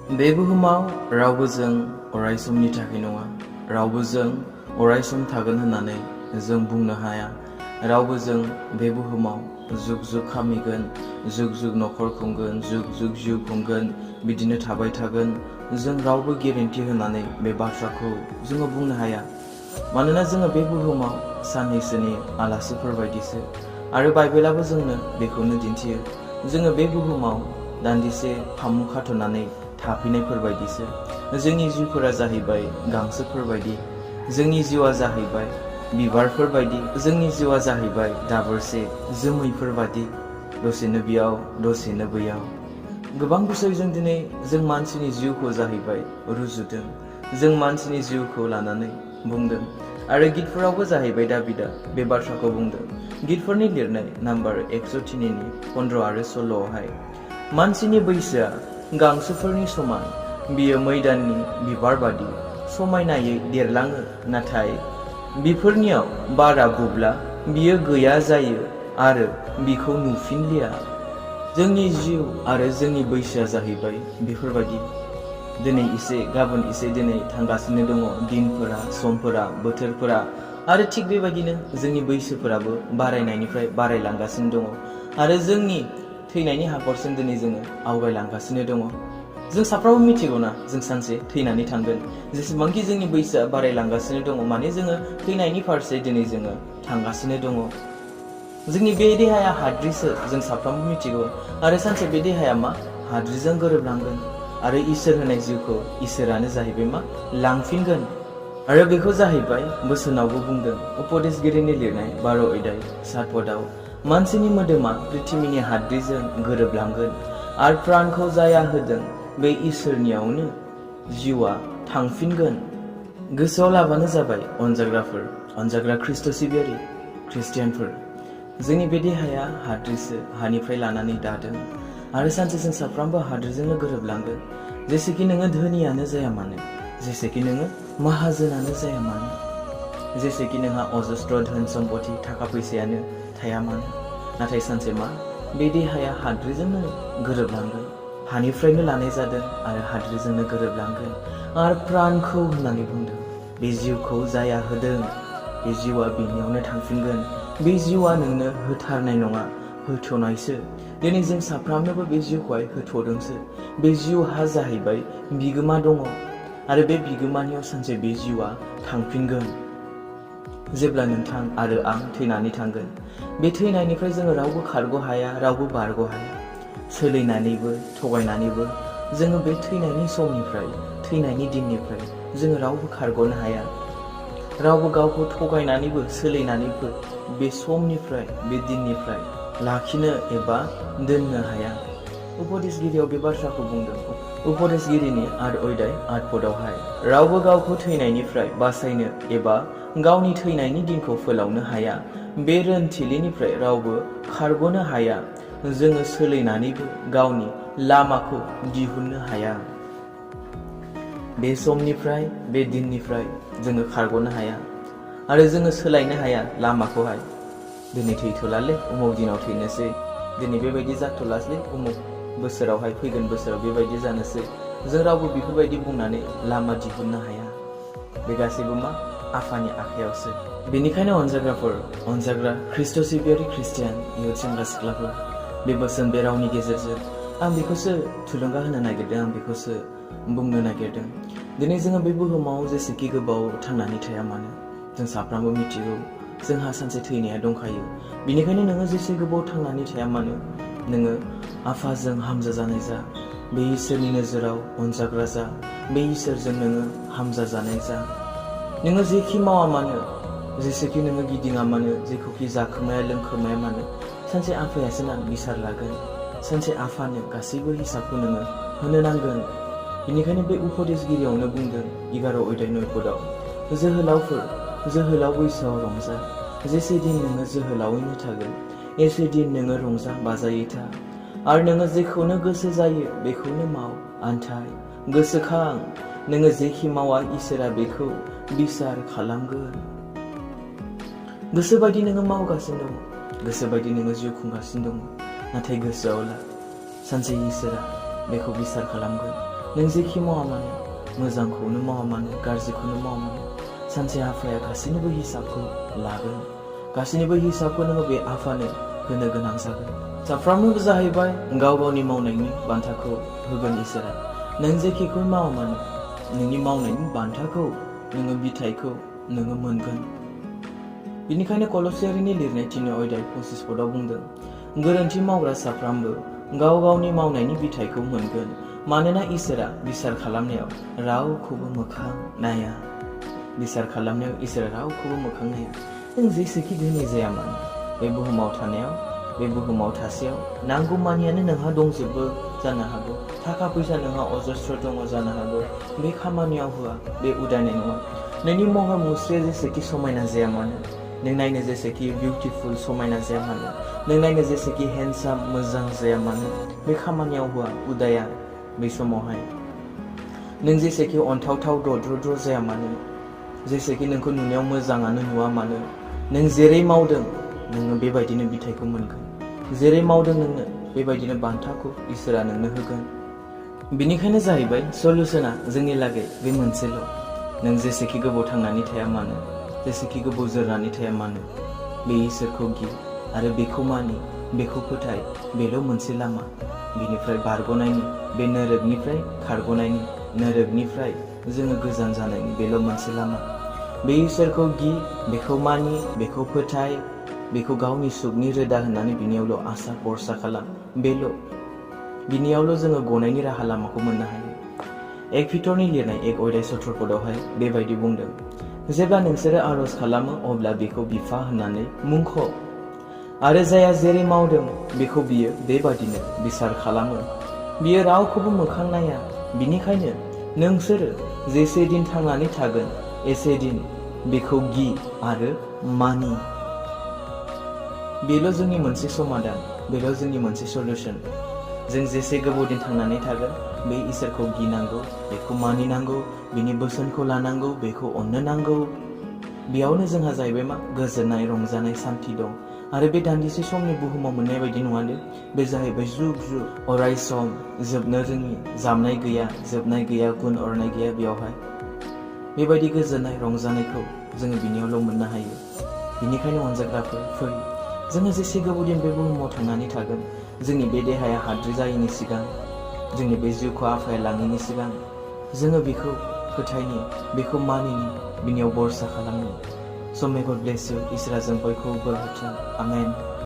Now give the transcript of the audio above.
बे बुहुमाव रावबो जों अरायसमनि थाखाय नङा, रावबो जों अरायसम थागोन होननानै जों बुंनो हाया। रावबो जों बे बुहुमाव जुग जुग खामिगोन, जुग जुग नखर खुंगोन, जुग जुग जिउ खुंगोन, बिदिनो थाबाय थागोन, जों रावबो गेरेन्टि होनानै बे बाथ्राखौ जोङो बुंनो हाया। मानोना जोङो बे बुहुमाव साननैसोनि आलासिफोर बायदिसो, आरो बाइबेलाबो जोंनो बेखौनो दिन्थियो। जोङो बे बुहुमाव दान्दिसे फामु खाथ'नानै थाफैनायफोर बायदिसो। जोंनि जिउफोरा जाहैबाय गांसोफोर बायदि, जोंनि जिउआ जाहैबाय बिबारफोर बायदि, जोंनि जिउआ जाहैबाय दाबरसे जोमैफोर बायदि, दसेनो बेयाव दसेनो बैयाव। गोबां बिसयजों दिनै जों मानसिनि जिउखौ जाहैबाय रुजुदों, जों मानसिनि जिउखौ लानानै बुंदों, आरो गितफोरावबो जाहैबाय दाबिदा बे बाथ्राखौ बुंदों। गितफोरनि लिरनाय नाम्बार 103 15 आरो 16आवहाय मानसिनि बैसोआ गांसोफोरनि समान, बियो मैदाननि बिबार बादि समायनायै देरलाङो, नाथाय बिफोरनियाव बारा बुब्ला बियो गैया जायो आरो बिखौ नुफिनलिया। जोंनि जिउ आरो जोंनि बैसोआ जाहैबाय बेफोरबायदि, दिनै एसे गाबोन एसे दिनै थांगासिनो दङ दिनफोरा, समफोरा, बोथोरफोरा, आरो थिग बेबायदिनो जोंनि बैसोफोराबो बारायनायनिफ्राय बारायलांगासिनो दङ, आरो जोंनि थैनायनि हाखरसिम दिनै जोङो आवगायलांगासिनो दङ। जों साफ्रोमबो मिथिगौना जों सानसे थैनानै थांगोन। जेसेबांखि जोंनि बैसोआ बारायलांगासिनो दङ, माने जोङो थैनायनि फारसे दिनै जोङो थांगासिनो दङ। जोंनि बे देहाया हाद्रिसो, जों साफ्रोमबो मिथिगौ, आरो सानसे बे देहाया मा हाद्रिजों गोरोबलांगोन, आरो इसोर होनाय जिउखौ इसोरानो जाहैबाय मा लांफिनगोन। आरो बेखौ जाहैबाय बोसोनावबो बुंदों, उपदेशगिरिनि लिरनाय 12 अध्याय 7 पदआव, मानसिनि मोदोमा पृथ्वीनि हाद्रिजों गोरोबलांगोन, आरो प्राणखौ जाया होदों बे इसोरनियावनो जिउआ थांफिनगोन। गोसोआव लाबानो जाबाय अनजाग्राफोर, अनजाग्रा ख्रिस्ट' सिबियारि ख्रिस्टियानफोर, जोंनि बे देहाया हाद्रिसो, हानिफ्राय लानानै दादों, आरो सानसे जों साफ्रोमबो हाद्रिजोंनो गोरोबलांगोन। जेसेखि नोङो धोनियानो जाया मानो, जेसेखि नोङो माहाजोनानो जाया मानो, जेसेखि नोंहा अजस्त्र धोन सम्पति थाखा फैसायानो थाया मानो, नाथाय सानसे मा बे देहाया हाद्रिजोंनो गोरोबलांगोन। हानिफ्रायनो लानाय जादों आरो हाद्रिजोंनो गोरोबलांगोन। आरो प्राणखौ होननानै बुंदों, बे जिउखौ जाया होदों, बे जिउआ बेनियावनो थांफिनगोन। बे जिउआ नोंनो होथारनाय नङा, होथ'नायसो। दिनै जों साफ्रोमनोबो बे जिउखौहाय होथ'दोंसो। बे जिउहा जाहैबाय बिगोमा दङ, आरो बे बिगोमानियाव सानसे बे जिउआ थांफिनगोन। जेब्ला नोंथां आरो आं थैनानै थांगोन, बे थैनायनिफ्राय जोङो रावबो खारग' हाया, रावबो बारग' हाया। सोलिनानैबो थगायनानैबो जोङो बे थैनायनि समनिफ्राय, थैनायनि दिननिफ्राय जोङो रावबो खारग'नो हाया। रावबो गावखौ थगायनानैबो सोलिनानैबो बे समनिफ्राय, बे दिननिफ्राय लाखिनो एबा दोननो हाया। उपदेशगिरियाव बे बाथ्राखौ बुंदों, उपदेशगिरिनि 8 अध्याय 8 पदआवहाय, रावबो गावखौ थैनायनिफ्राय बासायनो एबा गावनि थैनायनि दिनखौ फोलावनो हाया। बे रोनथिलिनिफ्राय रावबो खारग'नो हाया। जोङो सोलिनानैबो गावनि लामाखौ दिहुननो हाया। बे समनिफ्राय, बे दिननिफ्राय जोङो खारग'नो हाया, आरो जोङो सोलायनो हाया लामाखौहाय। दिनै थैथ'लालै, उमुक दिनाव थैनोसै, दिनै बेबायदि जाथ'लासै, उमुक बोसोरावहाय फैगोन बोसोराव बेबायदि जानोसै। जों रावबो बेफोरबायदि बुंनानै लामा दिहुननो हाया। बे गासैबो मा आफानि आखायावसो। बेनिखायनो अनजाग्राफोर, अनजाग्रा ख्रिस्ट' सिबियारि ख्रिस्टियान इयुथ सेंग्रा सिख्लाफोर, बे बोसोन, बे रावनि गेजेरजों आं बेखौसो थुलुंगा होनो नागिरदों, आं बेखौसो बुंनो नागिरदों। दिनै जोङो बे बुहुमाव जेसेखि गोबाव थांनानै थाया मानो, जों साफ्रोमबो मिथिगौ जोंहा सानसे थैनाया दंखायो। बेनिखायनो नोङो जेसे गोबाव थांनानै थाया मानो, नोङो आफाजों हामजा जानाय जा, बे इसोरनि नोजोराव अनजाग्रा जा, बे इसोरजों नोङो हामजा जानाय जा। नोङो जेखि मावा मानो, जेसेखि नोङो गिदिङा मानो, जेखौखि जाखोमाया लोंखोमाया मानो, सानसे आफायासो ना बिसार लागोन। सानसे आफानो गासैबो हिसाबखौ नोङो होनो नांगोन। बेनिखायनो बे उपदेशगिरियावनो बुंदों 11 अध्याय 9 पदआव, जोहोलावफोर, जोहोलाव बैसोआव रंजा, जेसे दिन नोङो जोहोलावैनो थागोन, एसे दिन नोङो रंजा बाजायै था, आरो नोङो जेखौनो गोसो जायो बेखौनो माव। आन्थाय गोसोखां, नोङो जेखि मावा इसोरा बेखौ बिसार खालामगोन। गोसोबायदि नोङो मावगासिनो दङ, गोसोबायदि नोङो जिउ खुंगासिनो दङ, नाथाय गोसोआव ला, सानसे इसोरा बेखौ बिसार खालामगोन। नों जेखि मावा मानो, मोजांखौनो मावा मानो, गाज्रिखौनो मावा मानो, सानसे आफाया गासैनिबो हिसाबखौ लागोन। गासैनिबो हिसाबखौ नोङो बे आफानो होनो गोनां जागोन। साफ्रोमबो जाहैबाय गाव गावनि मावनायनि बान्थाखौ होगोन इसोरा। नों जेखिखौ मावा मानो, नोंनि मावनायनि बान्थाखौ, नोङो बिथाइखौ नोङो मोनगोन। बेनिखायनो कल'सियारिनि लिरनाय थिनि अध्याय 25 पदआव बुंदों, गोरोन्थि मावग्रा साफ्रोमबो गाव गावनि मावनायनि बिथाइखौ मोनगोन, मानोना इसोरा बिसार खालामनायाव रावखौबो मोखां नाया। बिसार खालामनायाव इसोरा रावखौबो मोखां नाया। नों जेसेखि धोनि जाया मानो, बे बुहुमाव थानायाव, बे बुहुमाव थासेयाव नांगौ मानियानो नोंहा दंजोबो जानो हागौ। थाखा फैसा नोंहा अजस्र दङ जानो हागौ। बे खामानियाव होआ, बे उदायनाय नङा। नोंनि महर मुस्रिया जेसेखि समायना जाया मानो, नों नायनो जेसेखि बिउटिफुल समायना जाया मानो, नों नायनो जेसेखि हेन्डसाम मोजां जाया मानो, बे खामानियाव होआ, उदाया। बे समावहाय नों जेसेखि अनथावथाव दद्रद्र जाया मानो, जेसेखि नोंखौ नुनायाव मोजाङानो नुवा मानो, नों जेरै मावदों नोङो बेबायदिनो बिथाइखौ मोनगोन। जेरै मावदों नोंनो बेबायदिनो बान्थाखौ इसोरा नोंनो होगोन। बिनिखायनो जाहैबाय सल्युशना जोंनि लागै बे मोनसेल'। नों जेसेखि गोबाव थांनानै थाया मानो, जेसेखि गोबाव जोरनानै थाया मानो, बे इसोरखौ गि आरो बेखौ मानि, बेखौ फोथाय। बेल' मोनसे लामा बिनिफ्राय बारग'नायनि, बे नोरोगनिफ्राय खारग'नायनि, नोरोगनिफ्राय जोङो गोजान जानायनि बेल' मोनसे लामा। बे इसोरखौ गि, बेखौ मानि, बेखौ फोथाय, बेखौ गावनि सुखनि रोदा होननानै बिनियावल' आसा भरसा खालाम। बेल' बिनियावल' जोङो गनायनि राहा लामाखौ मोननो हायो। 1 पिटरनि लिरनाय 1 अध्याय 17 पदआवहाय बेबायदि बुंदों, जेब्ला नोंसोरो आर'ज खालामो अब्ला बिखौ बिफा होननानै मुंख'। आरो जाया जेरै मावदों बेखौ बियो बेबादिनो बिसार खालामो। बियो रावखौबो मोखां नाया। बिनिखायनो नोंसोरो जेसे दिन थांनानै थागोन एसे दिन बेखौ गि आरो मानि। बेल' जोंनि मोनसे समाधान, बेल' जोंनि मोनसे सल्युशन। जों जेसे गोबाव दिन थांनानै थागोन बे इसोरखौ गिनांगौ, बेखौ मानिनांगौ, बिनि बोसोनखौ लानांगौ, बेखौ अननो नांगौ। बेयावनो जोंहा जाहैबाय मा गोजोननाय, रंजानाय, सान्थि दं। आरो बे दान्दिसे समनि बुहुमाव मोननाय बायदि नङादे, बे जाहैबाय जुग जुग अराय सम जोबनो रोङि, जामनाय गैया, जोबनाय गैया, गुन अरनाय गैया बेयावहाय। बेबायदि गोजोननाय, रंजानायखौ जोङो बिनियावल' मोननो हायो। बिनिखायनो अनजाग्राफोर फै, जोङो जेसे गोबाव दिन बे बुहुमाव थांनानै थागोन, जोंनि बे देहाया हाद्रि जायैनि सिगां, जोंनि बे जिउखौ आफाया लाङैनि सिगां, जोङो बेखौ फोथायनि, बेखौ मानिनि, बिनियाव भरसा खालामनि। So may God bless you. इसोरा जों बयखौबो बोर होथों। आमेन।